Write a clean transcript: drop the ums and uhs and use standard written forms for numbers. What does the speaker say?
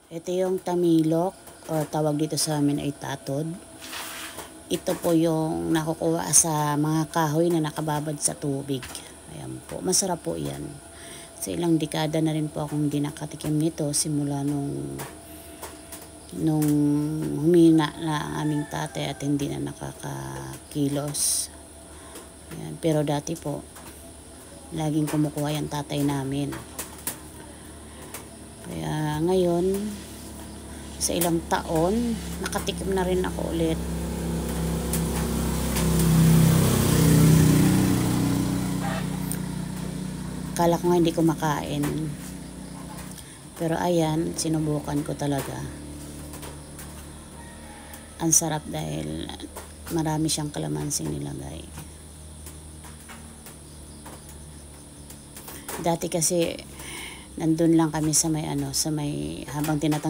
Ito yung tamilok, o tawag dito sa amin ay tatod. Ito po yung nakukuha sa mga kahoy na nakababad sa tubig. Ayan po, masarap po yan. Sa ilang dekada na rin po akong hindi nakatikim nito simula nung humina na ang aming tatay at hindi na nakakakilos. Ayan. Pero dati po, laging kumukuha yung tatay namin. Kaya ngayon, sa ilang taon, nakatikim na rin ako ulit. Kala ko nga hindi ko makain. Pero ayan, sinubukan ko talaga. Ang sarap dahil marami siyang kalamansing nilagay. Dati kasi nandun lang kami sa may habang tinatanggal